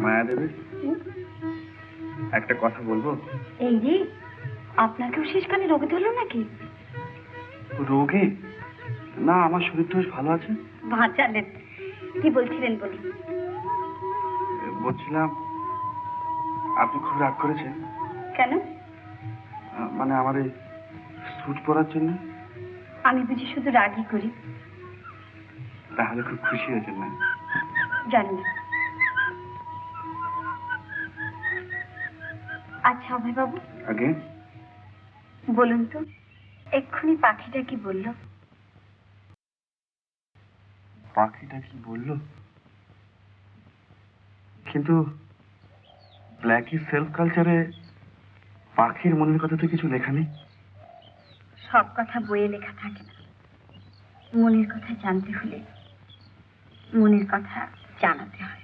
মায়া দেবে, একটা কথা বলবো। এই রে, আপনাকেও শেষকালে রোগে ধরলো নাকি? রোগে না, আমার শরীর তো বেশ ভালো আছে। বাঁচালেন। কি বলছিলেন বলুন। বলছিলাম, আপনি খুব রাগ করেছেন কেন? মানে আমার এই স্যুট পরার জন্য। আমি বুঝি শুধু রাগই করি? তাহলে খুব খুশি হয়েছেন না? জানি না। আচ্ছা অভয় বাবু, আগে বলুন তো, এক্ষুনি পাখিটা কি বলল? পাখিটা কি বললো? কিন্তু ব্ল্যাকি সেলফ কালচারে পাখির মনের কথা তো কিছু লেখা নেই। সব কথা বইয়ে লেখা থাকে না। মনের কথা জানতে হলে মনের কথা জানাতে হয়।